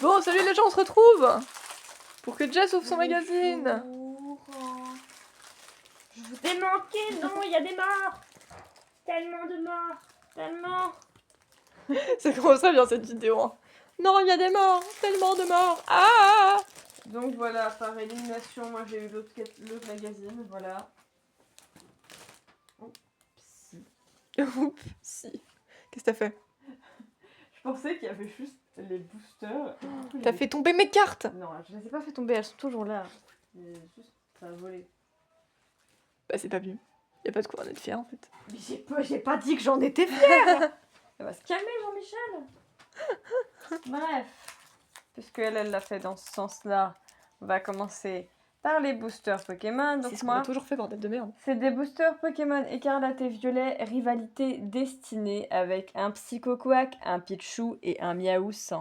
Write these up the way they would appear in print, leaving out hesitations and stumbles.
Bon, salut les gens, on se retrouve pour que Jess ouvre son magazine. Je vous ai manqué, non, il y a des morts. Tellement de morts, tellement. Ça commence très bien cette vidéo. Hein. Non, il y a des morts, tellement de morts. Ah. Donc voilà, par élimination, moi j'ai eu l'autre magazine, voilà. Oups, si. Qu'est-ce que t'as fait? Je pensais qu'il y avait juste les boosters. T'as fait tomber mes cartes. Non, je les ai pas fait tomber, elles sont toujours là. Juste, ça a volé. Bah c'est pas mieux. Y a pas de quoi en être fier en fait. Mais j'ai pas dit que j'en étais fière. Ça va se calmer, Jean-Michel. Bref, puisque elle l'a fait dans ce sens-là, on va commencer par les boosters Pokémon. C'est Donc ce qu'on a toujours fait, bordel de merde. c'est des boosters Pokémon Écarlate et Violet, rivalité destinée avec un Psychoquack, un Pichu et un Miaouss.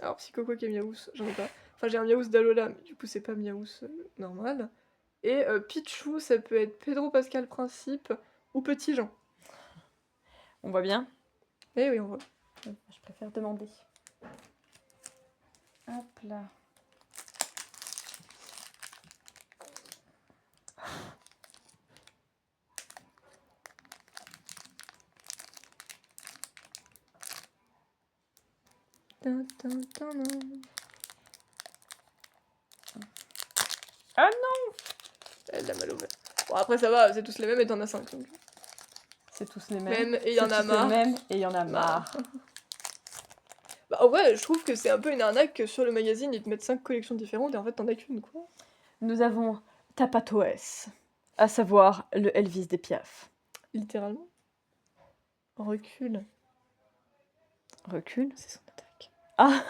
Alors Psychoquack et Miaouss, j'en ai pas. Enfin j'ai un Miaouss d'Alola, mais du coup c'est pas Miaouss normal. Et Pichu, ça peut être Pedro Pascal Principe ou Petit Jean. On voit bien? Eh oui, on voit. Je préfère demander. Hop là. Ah non! Elle l'a mal ouvert. Bon après ça va, c'est tous les mêmes et t'en as 5 donc. C'est tous les mêmes. Même, et il y en a marre. Même et il y en a marre. Bah en vrai, je trouve que c'est un peu une arnaque que sur le magazine ils te mettent 5 collections différentes et en fait t'en as qu'une quoi. Nous avons Tapatoès, à savoir le Elvis des Piaf. Littéralement. Recule. Recule? C'est son attaque. Ah!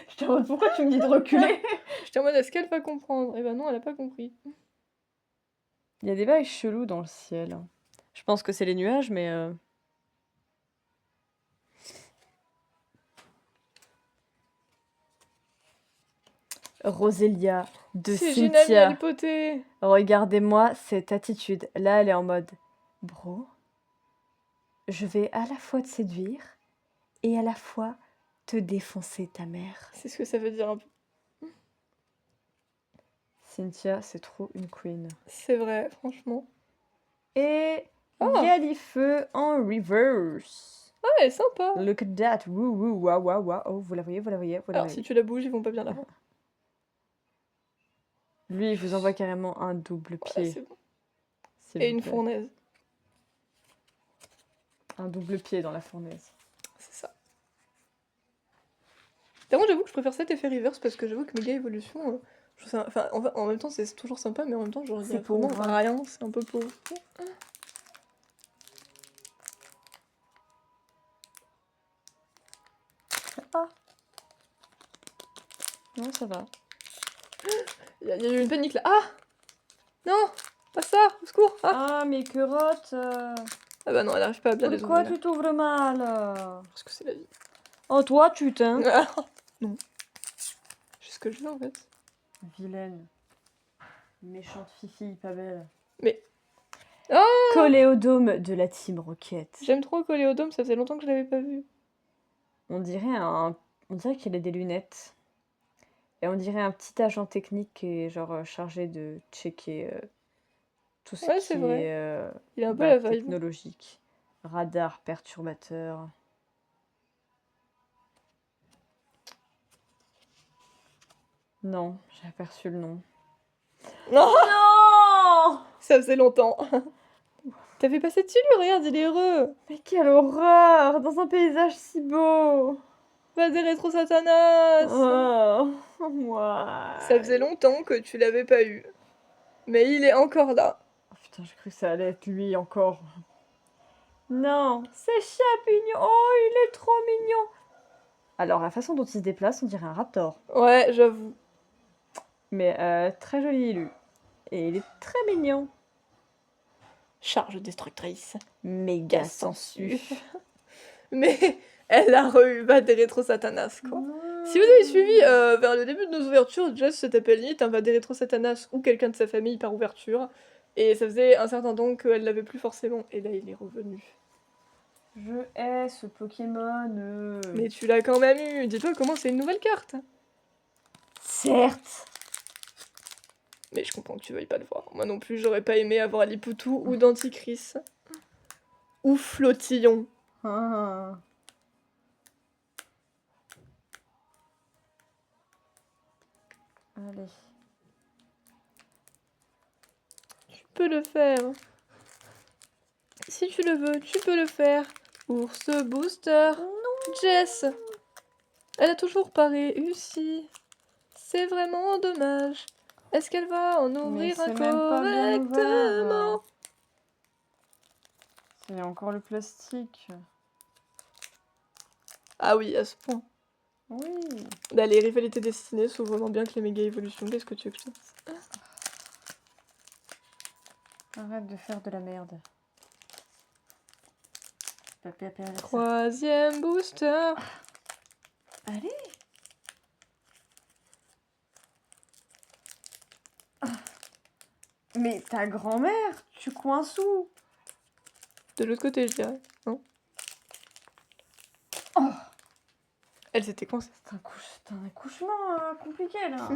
Je te demande pourquoi tu me dis de reculer? J'étais en mode est-ce qu'elle va comprendre? Eh ben non, elle a pas compris. Il y a des vagues chelous dans le ciel. Je pense que c'est les nuages, mais... Rosélia de C'est Gina Cynthia. Miel Poté. Regardez-moi cette attitude. Là, elle est en mode... Bro, je vais à la fois te séduire et à la fois te défoncer ta mère. C'est ce que ça veut dire un peu. Cynthia, c'est trop une queen. C'est vrai, franchement. Et Oh. Galifeu en reverse. Ah, elle est sympa. Look at that. Woo woo, wa wa wa. Oh, vous la voyez, vous la voyez, vous la Alors voyez. si tu la bouges, ils vont pas bien là. Lui, il vous envoie carrément un double Voilà, pied. c'est bon. s'il Et vous une plaît. fournaise. Un double pied dans la fournaise. C'est ça. Par contre, j'avoue que je préfère cet effet reverse parce que j'avoue que Méga Évolution, je trouve ça... enfin, en même temps, c'est toujours sympa, mais en même temps, genre, il y a C'est vraiment pauvre. rien, c'est un peu pauvre. Ah. Non, ça va. Il y a eu une panique là. Ah non, pas ça, au secours. Ah, mes curottes. Ah bah non, elle arrive pas à bien les Pourquoi ouvrir. tu t'ouvres mal? Parce que c'est la vie. Oh, toi, tu t'aimes. Non. C'est ce que je veux en fait. Vilaine. Méchante fifi, pas belle. Mais... Oh, Coléodome de la Team Rocket. j'aime trop Coléodome, ça faisait longtemps que je l'avais pas vu. On dirait qu'il a des lunettes. Et on dirait un petit agent technique qui est genre chargé de checker tout ce Ouais, qui c'est vrai. est Il a un peu la vibe. technologique. Radar, perturbateur. Non, j'ai aperçu le nom. Non, Non! ça faisait longtemps. T'avais passé dessus lui, regarde, il est heureux. Mais quelle horreur! Dans un paysage si beau! Va des rétro Satanas. Oh, moi. Ça faisait longtemps que tu l'avais pas eu. Mais il est encore là. Oh, putain, j'ai cru que ça allait être lui encore. Non, c'est Chapignon. Oh, il est trop mignon. Alors, la façon dont il se déplace, on dirait un raptor. Ouais, j'avoue. Mais très joli élu. Et il est très mignon. Charge destructrice. Méga sensu. Mais elle a re-eu va des rétro Satanas, quoi. Si vous avez suivi vers le début de nos ouvertures, Jess se tapait limite un va des rétro Satanas ou quelqu'un de sa famille par ouverture. Et ça faisait un certain temps qu'elle l'avait plus forcément. Et là, il est revenu. Je hais ce Pokémon. Mais tu l'as quand même eu. Dis-toi comment c'est une nouvelle carte. Certes. Mais je comprends que tu veuilles pas le voir. Moi non plus, j'aurais pas aimé avoir Lipoutou ou Denticris. Ou Flottillon. Ah. Allez. Tu peux le faire. Si tu le veux, tu peux le faire. Ours Booster. Non. Jess. Elle a toujours pas réussi. C'est vraiment dommage. Est-ce qu'elle va en ouvrir un c'est même pas bien ouvert. correctement? C'est encore le plastique. Ah oui, à ce point. Oui. Là, les rivalités destinées sont vraiment bien que les méga évolutions. Qu'est-ce que tu veux que je te dise? Arrête de faire de la merde. Troisième booster. Allez. Mais ta grand-mère, tu coinces où? De l'autre côté, je dirais. Non? Oh. Elle s'était coincée. C'est un accouchement compliqué là.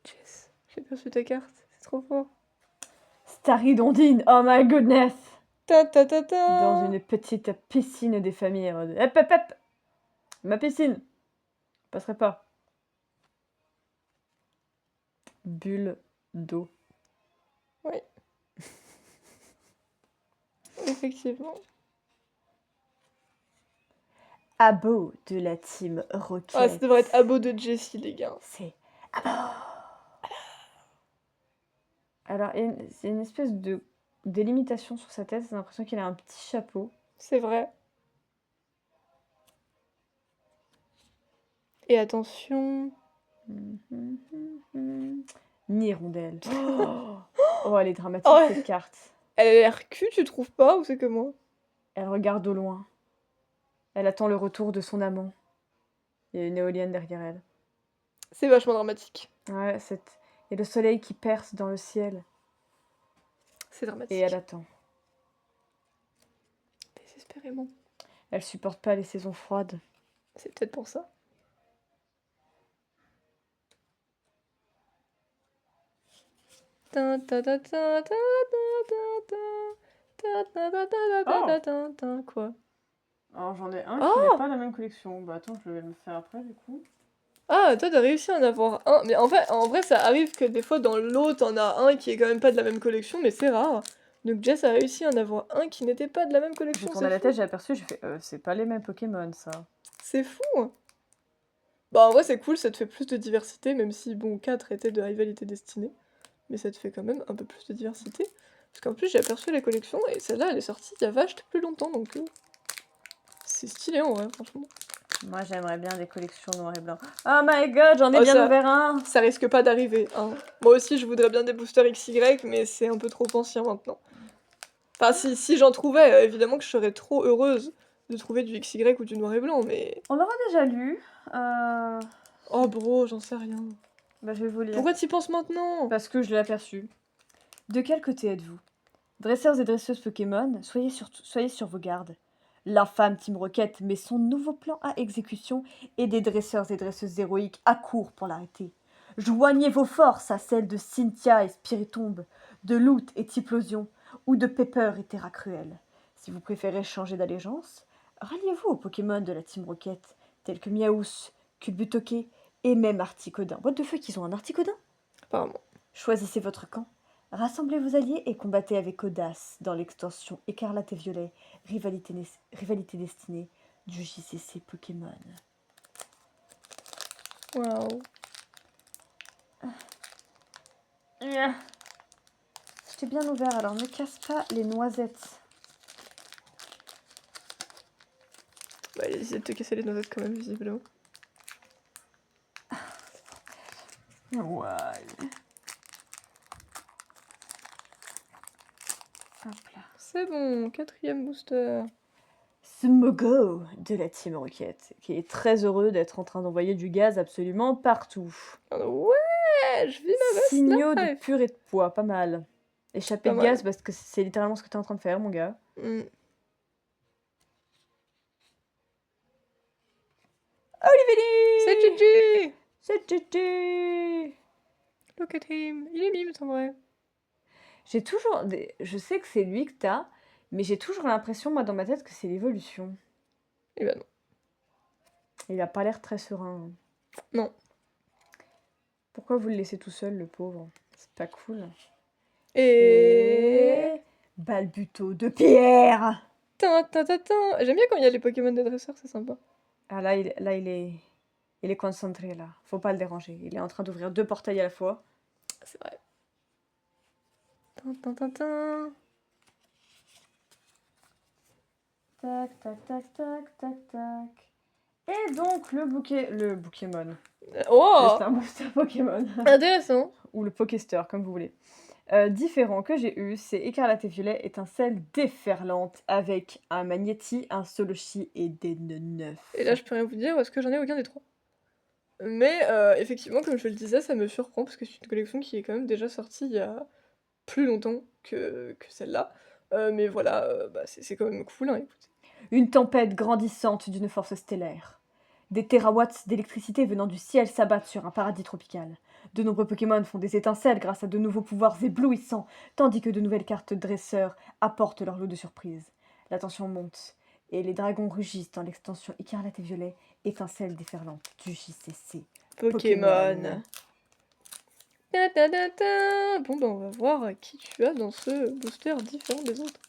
Jess, j'ai perçu ta carte. C'est trop fort. Staridondine, oh my goodness. Ta ta ta ta. Dans une petite piscine des familles. Hep hep hep. Ma piscine. Passerait pas. Bulle d'eau. Oui. Effectivement. Abo de la team Rocket. Ah, ça devrait être Abo de Jessie, les gars. C'est Abo. Alors, il y a une espèce de délimitation sur sa tête. J'ai l'impression qu'il a un petit chapeau. C'est vrai. Et attention. Nirondelle. Oh, elle est dramatique Oh. cette carte. Elle a l'air cul, tu trouves pas? Ou c'est que moi? Elle regarde au loin. Elle attend le retour de son amant. Il y a une éolienne derrière elle. C'est vachement dramatique. Ouais, et le soleil qui perce dans le ciel. C'est dramatique. Et elle attend. Désespérément. Elle supporte pas les saisons froides. C'est peut-être pour ça. Quoi? Alors j'en ai un Oh qui n'est pas la même collection. Bah attends, je vais le faire après du coup. Ah, toi t'as réussi à en avoir un. Mais en vrai, ça arrive que des fois dans l'autre, t'en as un qui est quand même pas de la même collection, mais c'est rare. Donc Jess a réussi à en avoir un qui n'était pas de la même J'ai collection. tourné la tête, j'ai aperçu, j'ai fait c'est pas les mêmes Pokémon ça. C'est fou. Bah en vrai c'est cool, ça te fait plus de diversité, même si bon 4 était de rivalité destinée. Mais ça te fait quand même un peu plus de diversité. Parce qu'en plus j'ai aperçu la collection et celle-là elle est sortie il y a vachement plus longtemps donc c'est stylé en vrai franchement. Moi j'aimerais bien des collections noir et blanc. Oh my god, j'en ai Oh, bien ouvert un. Ça risque pas d'arriver. Hein. Moi aussi je voudrais bien des boosters XY mais c'est un peu trop ancien maintenant. Enfin si j'en trouvais, évidemment que je serais trop heureuse de trouver du XY ou du noir et blanc mais... On l'aura déjà lu. Oh bro, j'en sais rien. Bah je vais vous lire. Pourquoi t'y penses maintenant? Parce que je l'ai aperçu. De quel côté êtes-vous? Dresseurs et dresseuses Pokémon, soyez sur vos gardes. L'infâme Team Rocket met son nouveau plan à exécution et des dresseurs et dresseuses héroïques accourent pour l'arrêter. Joignez vos forces à celles de Cynthia et Spiritomb, de Loot et Typhlosion, ou de Pepper et Terra Cruel. Si vous préférez changer d'allégeance, ralliez-vous aux Pokémon de la Team Rocket, tels que Miaous, Culbutoke et même Articodin. What the fuck, ils ont un Articodin? Apparemment. Choisissez votre camp. Rassemblez vos alliés et combattez avec audace dans l'extension Écarlate et Violet, rivalité destinée du JCC Pokémon. Waouh. Je t'ai bien ouvert, alors ne casse pas les noisettes. Bah, essayer de te casser les noisettes quand même, visiblement. Ouais. Hop là. C'est bon, 4e booster. Smogo de la Team Rocket, qui est très heureux d'être en train d'envoyer du gaz absolument partout. Ouais, je vis ma best Signaux de life. purée de poids, pas mal. Échappée Pas de mal. gaz parce que c'est littéralement ce que t'es en train de faire, mon gars. Mm. C'est Olivier! Gigi! C'est Gigi! Look at him. Il est mime, en vrai. J'ai toujours... Je sais que c'est lui que t'as, mais j'ai toujours l'impression, moi, dans ma tête, que c'est l'évolution. Eh ben non. Il a pas l'air très serein. Non. Pourquoi vous le laissez tout seul, le pauvre? C'est pas cool. Et... Balbuto de pierre! Tin, tin, tin, tin. J'aime bien quand il y a les Pokémon de dresseurs, c'est sympa. Ah là, il est concentré, là. Faut pas le déranger. Il est en train d'ouvrir 2 portails à la fois. C'est vrai. Tin, tin, tin, tin. Tac, tac, tac, tac, tac, tac. Et donc, le Pokémon. Oh! C'est un booster Pokémon. Intéressant. Ou le Pokéster, comme vous voulez. Différent que j'ai eu, c'est Écarlate et Violet, étincelle déferlante avec un Magnéti, un Solochi et des neufs. Et là, je peux rien vous dire parce que j'en ai aucun des trois. Mais effectivement, comme je le disais, ça me surprend parce que c'est une collection qui est quand même déjà sortie il y a plus longtemps que celle-là. Mais voilà, bah, c'est quand même cool, hein, écoutez. Une tempête grandissante d'une force stellaire. Des térawatts d'électricité venant du ciel s'abattent sur un paradis tropical. De nombreux Pokémon font des étincelles grâce à de nouveaux pouvoirs éblouissants, tandis que de nouvelles cartes dresseurs apportent leur lot de surprises. La tension monte, et les dragons rugissent dans l'extension Écarlate et Violet, étincelle déferlante du JCC. Pokémon. Ta, ta, ta, ta. Bon, bah, on va voir qui tu as dans ce booster différent des autres.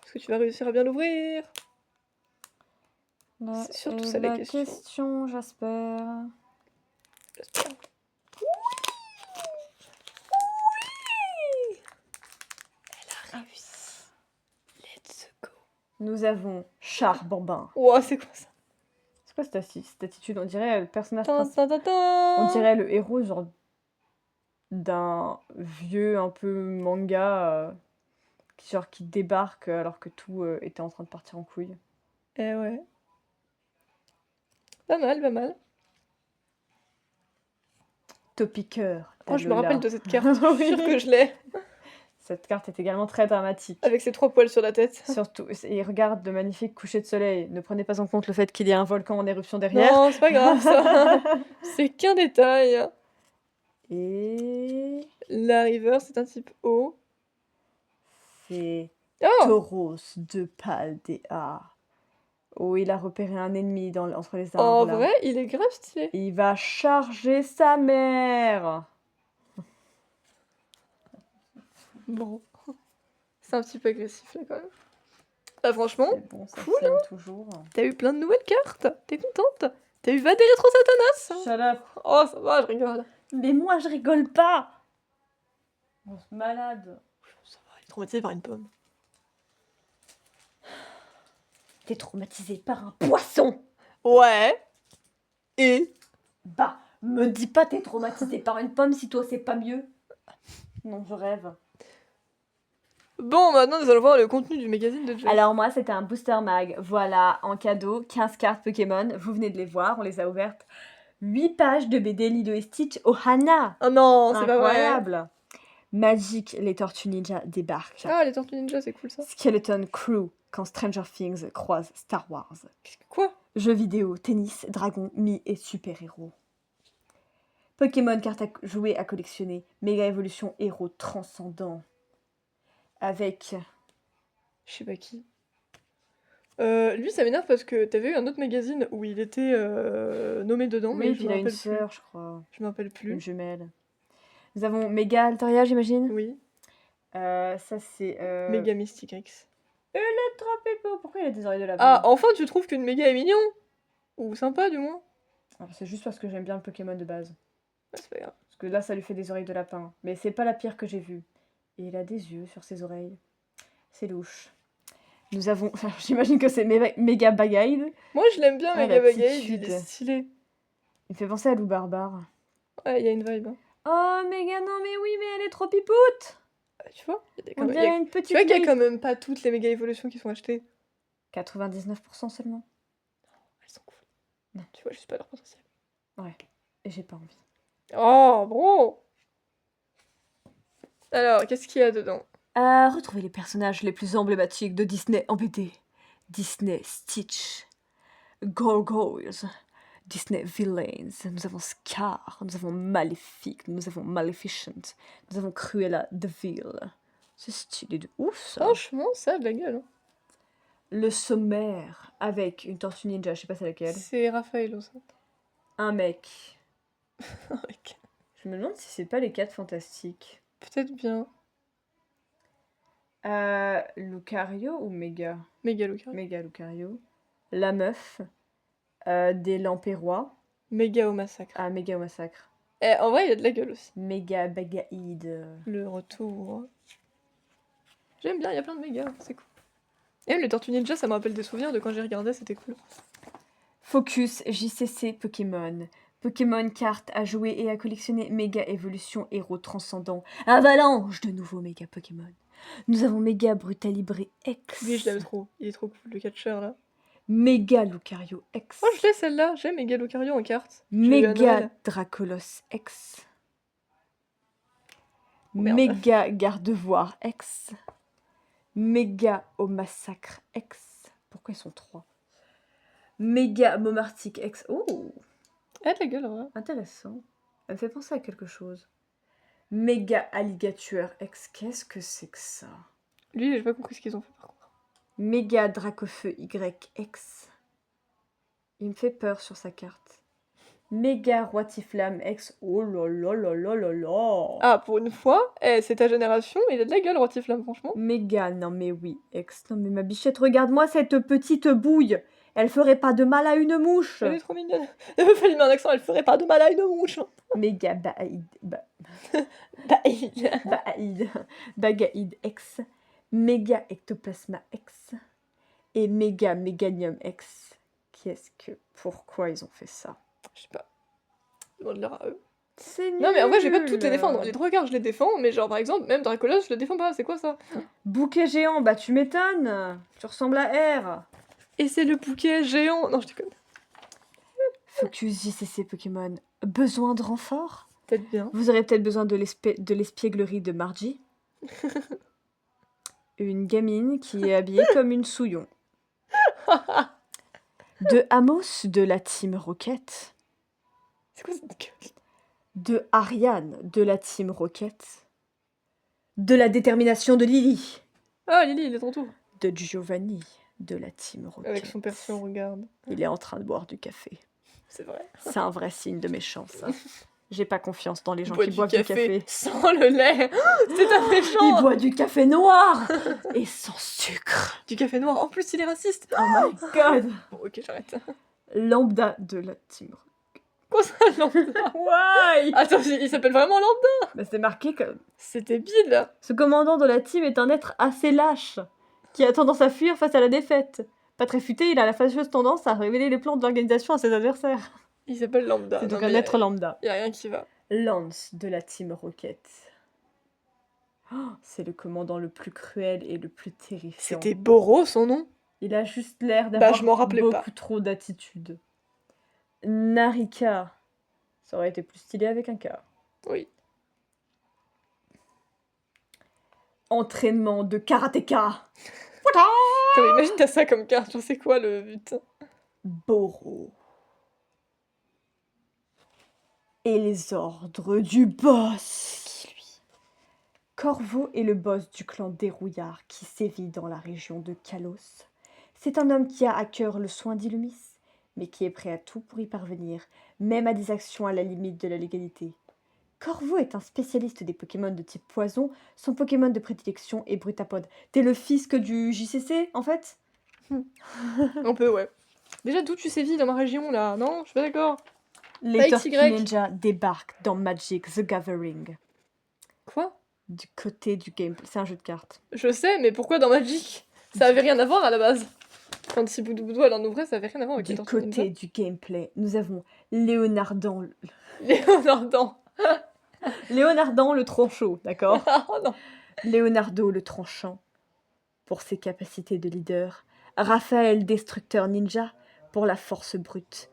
Est-ce que tu vas réussir à bien l'ouvrir? C'est surtout ça la question. J'espère. J'espère. Elle a réussi. Let's go. Nous avons Char Bambin. Ouah, c'est quoi ça? C'est quoi cette attitude? On dirait le personnage Tin, principal. tin, tin, tin. On dirait le héros genre d'un vieux un peu manga qui débarque alors que tout était en train de partir en couille. Eh ouais. Pas mal, pas mal. Topiqueur. Oh, je me rappelle de cette carte. Je Oui. suis sûre que je l'ai. Cette carte est également très dramatique. Avec ses 3 poils sur la tête. Surtout, et regarde de magnifiques couchers de soleil. Ne prenez pas en compte le fait qu'il y a un volcan en éruption derrière. Non, c'est pas grave ça. C'est qu'un détail. Et La river, c'est un type eau. c'est Oh! Tauros de Paldea. Oh, il a repéré un ennemi entre les arbres En là. vrai, il est grave stylé. Il va charger sa mère. Bon. C'est un petit peu agressif là quand même. Bah franchement, C'est bon, ça cool, sème toujours. t'as eu plein de nouvelles cartes. T'es contente? T'as eu Vadé Rétro Satanas? Shut up. Oh, ça va, je rigole. Mais moi, je rigole pas. On se malade. Ça va, il est traumatisé par une pomme. T'es traumatisé par un poisson. Ouais. Et? Bah, me dis pas t'es traumatisé par une pomme si toi c'est pas mieux. Non, je rêve. Bon, maintenant nous allons voir le contenu du magazine de Jess. Alors moi, c'était un booster mag. Voilà, en cadeau, 15 cartes Pokémon. Vous venez de les voir, on les a ouvertes. 8 pages de BD Lilo et Stitch au Hana. Oh non, c'est pas vrai. Incroyable. Magic, les Tortues Ninja débarquent. Ah, les Tortues Ninja, c'est cool ça. Skeleton Crew, quand Stranger Things croise Star Wars. Quoi? Jeux vidéo, tennis, dragon, mi et super-héros. Pokémon, cartes à jouer, à collectionner. Méga évolution, héros transcendant. Avec... Je sais pas qui. Lui, ça m'énerve parce que t'avais eu un autre magazine où il était nommé dedans, mais Oui, je puis me il a une rappelle plus. sœur, je crois. Je me rappelle plus. Une jumelle. Nous avons Méga Altaria, j'imagine. Oui. Ça, c'est... Méga Mystic X. Electropépo. Pourquoi il a des oreilles de lapin? Ah, enfin, tu trouves qu'une méga est mignon? Ou sympa, du moins? Alors, c'est juste parce que j'aime bien le Pokémon de base. Ah, c'est pas grave. Parce que là, ça lui fait des oreilles de lapin. Mais c'est pas la pire que j'ai vue. Et il a des yeux sur ses oreilles. C'est louche. Nous avons... J'imagine que c'est Méga Bagade. Moi, je l'aime bien, Ah, Méga la Bagade, attitude. il est stylé. Il me fait penser à Lou Barbare. Ouais, il y a une vibe. Hein. Oh, Méga, non, mais oui, mais elle est trop pipoute. Tu vois? On dirait une petite... Tu vois qu'il y a quand même pas toutes les méga évolutions qui sont achetées. 99% seulement. Elles sont cool. Non, tu vois juste pas leur potentiel. Ouais, et j'ai pas envie. Oh, bon! Alors, qu'est-ce qu'il y a dedans? Retrouvez les personnages les plus emblématiques de Disney en BD. Disney Stitch, Gargoyles, Disney Villains. Nous avons Scar, nous avons Maléfique, nous avons Maleficent, nous avons Cruella de Vil. C'est stylé de ouf, ça. Franchement, ça a de la gueule. Hein. Le sommaire avec une tortue ninja, je sais pas c'est laquelle. C'est Raphaël, ça. Un mec. Ok. Je me demande si c'est pas les 4 fantastiques. Peut-être bien. Lucario ou Méga Méga Lucario. Méga Lucario. La meuf. Des Lampérois. Méga au massacre. Ah, Méga au massacre. Eh, en vrai, il y a de la gueule aussi. Méga Bagaïd. Le retour. J'aime bien, il y a plein de méga, c'est cool. Et même les Tortues Ninja, ça me rappelle des souvenirs de quand j'ai regardé, c'était cool. Focus JCC Pokémon. Pokémon carte à jouer et à collectionner. Méga évolution héros transcendant. Avalanche de nouveaux méga Pokémon. Nous avons Méga Brutalibré X. Lui, je l'aime trop. Il est trop cool, le catcheur là. Méga Lucario X. Oh, je l'ai celle-là. J'ai Méga Lucario en carte. Je l'ai eu à Méga Noël. Dracolos X. Merde. Méga Gardevoir X. Méga au massacre X. Pourquoi ils sont 3? Méga Momartic X. Oh, Elle a de la gueule, en vrai. intéressant. Elle me fait penser à quelque chose. Méga Alligator X. Qu'est-ce que c'est que ça? Lui, j'ai pas compris ce qu'ils ont fait par contre. Méga Dracofeu YX. Il me fait peur sur sa carte. Méga Roitiflamme X. Oh là là là là là là. Ah, pour une fois, c'est ta génération, il a de la gueule, Rotiflamme, franchement. Méga, non mais oui, X. Non mais ma bichette, regarde-moi cette petite bouille. Elle ferait pas de mal à une mouche. Elle est trop mignonne. Elle me fait lui met un accent, elle ferait pas de mal à une mouche. Méga Baïd. Baïd. Baïd. Bagaïd X. Méga Ectoplasma X. Et Méga Méganium X. Pourquoi ils ont fait ça? Je sais pas. Demande-leur à eux. C'est Non, mais en vrai, je vais pas nul. toutes les défendre. Les 3 quarts, je les défends, mais genre, par exemple, même Dracolos, je le défends pas. C'est quoi ça? Bouquet géant, bah tu m'étonnes. Tu ressembles à R. Et c'est le bouquet géant. Non, je déconne. Focus JCC Pokémon. Besoin de renfort? Peut-être bien. Vous aurez peut-être besoin de l'espièglerie de Margie. Une gamine qui est habillée comme une souillon. De Amos de la Team Rocket. C'est quoi cette gueule? De Ariane de la Team Rocket. De la détermination de Lily. Ah, Lily, il est ton tour. De Giovanni de la Team Rocket. Avec son perso, on regarde. Il est en train de boire du café. C'est vrai. C'est un vrai signe de méchance. Ça. J'ai pas confiance dans les gens Boit qui du boivent du café. sans le lait. C'est un méchant. Il boit du café noir et sans sucre. Du café noir. En plus, il est raciste. Oh my god. Bon, ok, j'arrête. Lambda de la Team Rocket. Quoi ça, Lambda? Why? Attends, il s'appelle vraiment Lambda? Bah, c'est marqué que C'était bide. ce commandant de la team est un être assez lâche, qui a tendance à fuir face à la défaite. Pas très futé, il a la fâcheuse tendance à révéler les plans de l'organisation à ses adversaires. Il s'appelle Lambda. C'est donc Non, un mais être lambda. y a rien qui va. Lance de la Team Rocket. Oh, c'est le commandant le plus cruel et le plus terrifiant. C'était Boro, son nom? Il a juste l'air d'avoir je m'en rappelais beaucoup pas. trop d'attitude. Narika. Ça aurait été plus stylé avec un K. Oui. Entraînement de karatéka. Attends, imagine t'as ça comme carte, genre c'est quoi le but? Boro. Et les ordres du boss. Qui lui? Corvo est le boss du clan Dérouillard qui sévit dans la région de Kalos. C'est un homme qui a à cœur le soin d'Illumis, mais qui est prêt à tout pour y parvenir, même à des actions à la limite de la légalité. Corvo est un spécialiste des Pokémon de type poison. Son Pokémon de prédilection est Brutapod. T'es le fisc du JCC, en fait? Un peu, ouais. Déjà, d'où tu sévis dans ma région, là? Non, je suis pas d'accord. Les Pas Tortues XY. Ninja débarquent dans Magic the Gathering. Quoi? Du côté du gameplay. C'est un jeu de cartes. Je sais, mais pourquoi dans Magic? Ça avait rien à voir à la base. Quand si Boudou Boudou elle en ouvrait, ça avait rien à voir avec les Du Tortues Ninja. côté du gameplay, nous avons Léonardan. Léonardan. Léonardan le tronchot, d'accord? Oh non. Leonardo le tranchant, pour ses capacités de leader. Raphaël Destructeur Ninja, pour la force brute.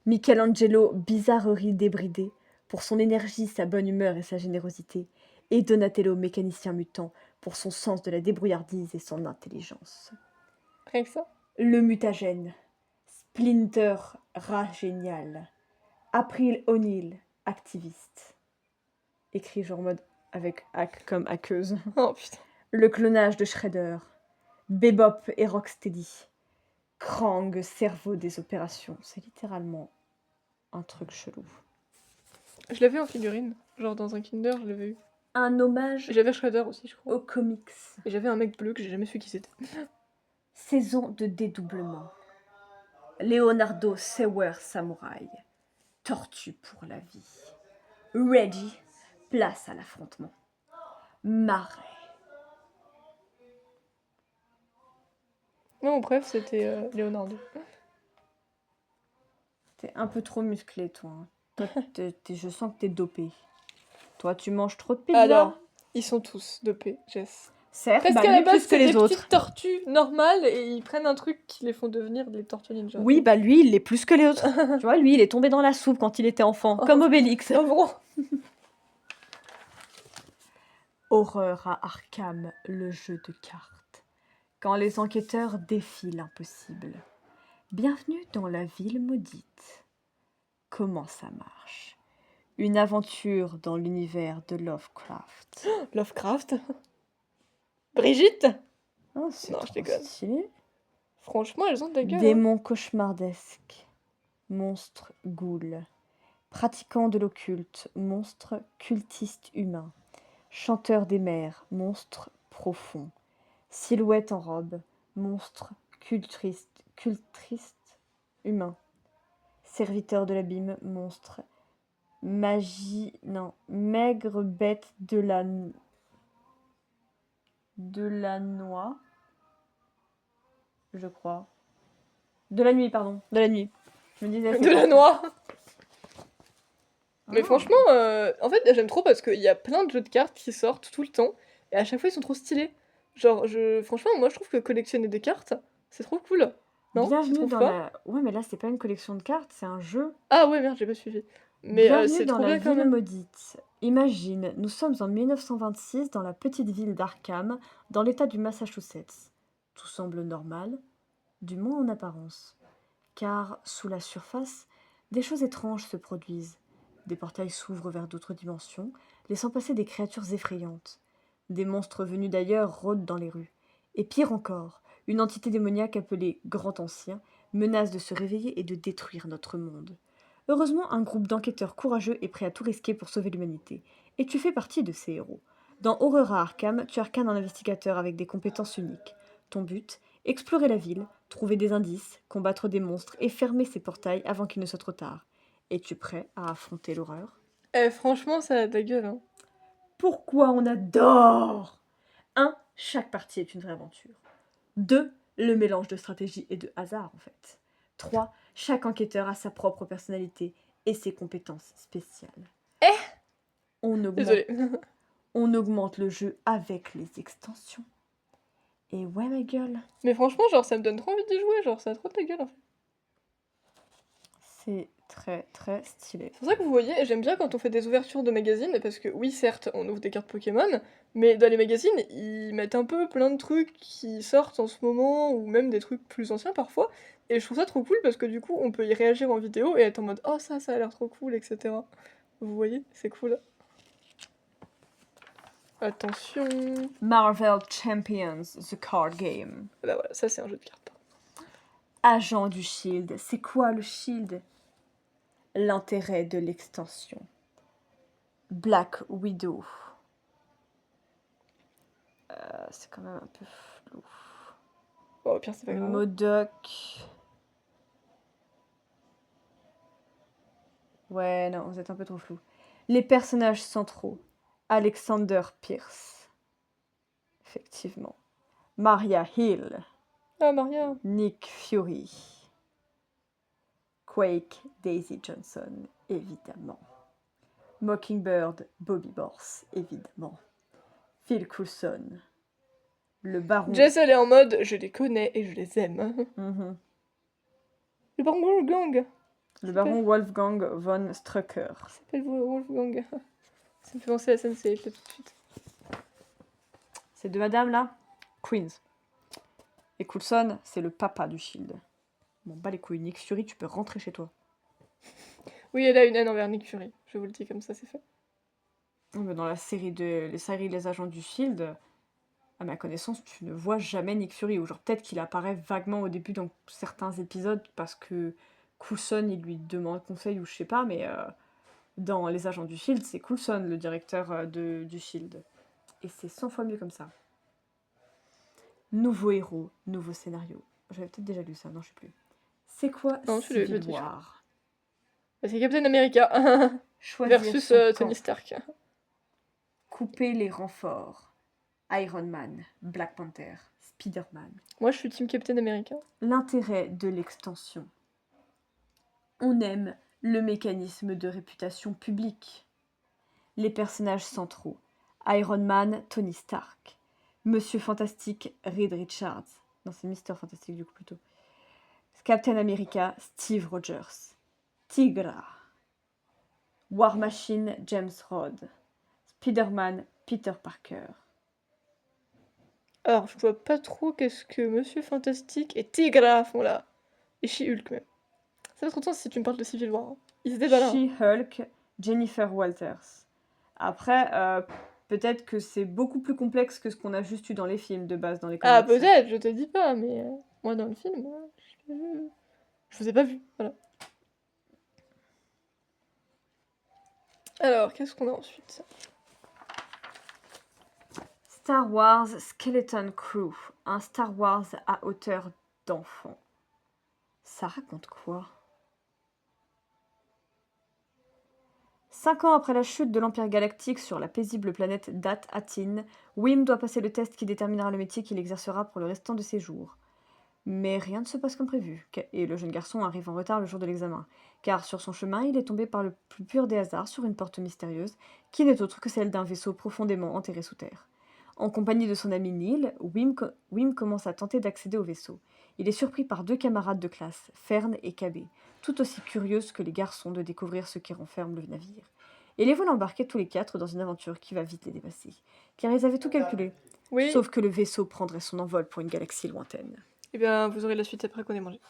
Michelangelo Bizarrerie débridée, pour son énergie, sa bonne humeur et sa générosité. et Donatello, mécanicien mutant, pour son sens de la débrouillardise et son intelligence. Rien que ça. Le mutagène, Splinter, rat génial, April O'Neil, activiste. Écrit genre en mode avec hack comme hackeuse. Oh putain. Le clonage de Shredder, Bebop et Rocksteady, Krang, cerveau des opérations. C'est littéralement un truc chelou. Je l'avais en figurine. Genre dans un Kinder, je l'avais eu. Un hommage Et j'avais Shredder aussi, je crois. aux comics. Et j'avais un mec bleu que j'ai jamais su qui c'était. Saison de dédoublement. Leonardo Sewer Samurai. Tortue pour la vie. Ready. Place à l'affrontement. Marais. Non, bref, c'était Leonardo. T'es un peu trop musclé, toi. Hein. Toi, je sens que t'es dopé. Toi, tu manges trop de pizza. Alors, ils sont tous dopés, Jess. Certes, Parce bah, qu'à la lui base, plus que c'est les des autres. petites tortues normales et ils prennent un truc qui les font devenir des tortues ninja. Oui, bah lui, il est plus que les autres. Tu vois, lui, il est tombé dans la soupe quand il était enfant, comme Obélix. En gros. Horreur à Arkham, le jeu de cartes. Quand les enquêteurs défient l'impossible. Bienvenue dans la ville maudite. Comment ça marche? Une aventure dans l'univers de Lovecraft. Lovecraft. Brigitte. Oh, c'est Non, je trop déconne. stylé. Franchement, elles ont des gueules. Hein. Démons cauchemardesques. Monstres ghouls. Pratiquants de l'occulte. Monstres cultistes humains. Chanteur des mers. Monstres profonds. Silhouette en robe. Monstre cultriste humain. Serviteur de l'abîme. Monstre. Magie. Non. Maigre bête de la noix. Je crois. De la nuit, pardon. De la nuit. Je me disais. De la noix. Mais Ah. franchement, en fait, j'aime trop parce qu'il y a plein de jeux de cartes qui sortent tout le temps et à chaque fois ils sont trop stylés. Genre, franchement, moi je trouve que collectionner des cartes, c'est trop cool. Non, tu Bienvenue trouves dans pas la. Ouais, mais là, c'est pas une collection de cartes, c'est un jeu. Ah ouais, merde, j'ai pas suivi. Mais Bienvenue c'est dans trop la bien quand ville même. maudite. Imagine, nous sommes en 1926 dans la petite ville d'Arkham, dans l'état du Massachusetts. Tout semble normal, du moins en apparence. Car, sous la surface, des choses étranges se produisent. Des portails s'ouvrent vers d'autres dimensions, laissant passer des créatures effrayantes. Des monstres venus d'ailleurs rôdent dans les rues. Et pire encore, une entité démoniaque appelée Grand Ancien menace de se réveiller et de détruire notre monde. Heureusement, un groupe d'enquêteurs courageux est prêt à tout risquer pour sauver l'humanité. Et tu fais partie de ces héros. Dans Horreur à Arkham, tu incarnes un investigateur avec des compétences uniques. Ton but, explorer la ville, trouver des indices, combattre des monstres et fermer ces portails avant qu'il ne soit trop tard. Es-tu prêt à affronter l'horreur? Eh, franchement, ça a ta gueule. Hein. Pourquoi on adore 1. Chaque partie est une vraie aventure. 2. Le mélange de stratégie et de hasard, en fait. 3. Chaque enquêteur a sa propre personnalité et ses compétences spéciales. On augmente, Désolée. on augmente le jeu avec les extensions. Et ouais, ma gueule, Mais franchement, genre, ça me donne trop envie d'y jouer. Genre, ça a trop ta gueule en fait. c'est très très stylé. C'est pour ça que vous voyez, j'aime bien quand on fait des ouvertures de magazines, parce que oui, certes, on ouvre des cartes Pokémon, mais dans les magazines, ils mettent un peu plein de trucs qui sortent en ce moment, ou même des trucs plus anciens parfois, et je trouve ça trop cool parce que du coup, on peut y réagir en vidéo et être en mode « Oh, ça a l'air trop cool, etc. » Vous voyez, c'est cool. Attention... Marvel Champions, The Card Game. Bah voilà, ça c'est un jeu de cartes. Agent du Shield. C'est quoi le Shield? L'intérêt de l'extension. Black Widow. C'est quand même un peu flou. Bon, au pire, c'est pas grave. Modoc. Ouais, non, vous êtes un peu trop flou. Les personnages centraux. Alexander Pierce. Effectivement. Maria Hill. Ah, Maria. Nick Fury. Quake, Daisy Johnson, évidemment. Mockingbird, Bobby Morse, évidemment. Phil Coulson. Le baron. Jess, elle est en mode « Je les connais et je les aime. Mhm. » Le baron Wolfgang. Le baron Wolfgang von Strucker. Il s'appelle Wolfgang. Ça me fait penser à Sense8 là tout de suite. Ces deux madames là, Queens. Et Coulson, c'est le papa du Shield. Bon, bas les couilles, Nick Fury, tu peux rentrer chez toi. Oui, elle a une haine envers Nick Fury. Je vous le dis comme ça, c'est fait. Dans les séries Les Agents du Shield, à ma connaissance, tu ne vois jamais Nick Fury. Ou genre peut-être qu'il apparaît vaguement au début dans certains épisodes parce que Coulson, il lui demande conseil ou je sais pas, mais dans Les Agents du Shield, c'est Coulson, le directeur du Shield. Et c'est 100 fois mieux comme ça. Nouveau héros, nouveau scénario. J'avais peut-être déjà lu ça, non, je sais plus. C'est quoi Non, tu l'avais pas Civil dit, je War? C'est Captain America Choisir versus son camp. Tony Stark. Couper les renforts. Iron Man, Black Panther, Spider-Man. Moi, je suis Team Captain America. L'intérêt de l'extension. On aime le mécanisme de réputation publique. Les personnages centraux. Iron Man, Tony Stark. Monsieur Fantastique, Reed Richards. Non, c'est Mister Fantastique du coup plutôt. Captain America, Steve Rogers. Tigra. War Machine, James Rhodes. Spider-Man, Peter Parker. Alors, je vois pas trop qu'est-ce que Monsieur Fantastique et Tigra font là. Et She-Hulk même. Ça va trop de sens si tu me parles de Civil War. Hein. Ils étaient pas là. Hein. She-Hulk, Jennifer Walters. Après, peut-être que c'est beaucoup plus complexe que ce qu'on a juste eu dans les films de base, dans les comics. Ah, peut-être, je te dis pas, mais moi dans le film, je vous ai pas vu. Voilà. Alors, qu'est-ce qu'on a ensuite? Star Wars Skeleton Crew, un Star Wars à hauteur d'enfant. Ça raconte quoi? 5 ans après la chute de l'Empire galactique sur la paisible planète Dat-Atin, Wim doit passer le test qui déterminera le métier qu'il exercera pour le restant de ses jours. Mais rien ne se passe comme prévu, et le jeune garçon arrive en retard le jour de l'examen, car sur son chemin, il est tombé par le plus pur des hasards sur une porte mystérieuse, qui n'est autre que celle d'un vaisseau profondément enterré sous terre. En compagnie de son ami Neil, Wim commence à tenter d'accéder au vaisseau. Il est surpris par 2 camarades de classe, Fern et KB, tout aussi curieuses que les garçons de découvrir ce qui renferme le navire. Et les voilà embarqués tous les 4 dans une aventure qui va vite les dépasser, car ils avaient tout calculé, Oui. sauf que le vaisseau prendrait son envol pour une galaxie lointaine. Eh bien, vous aurez la suite après qu'on ait mangé.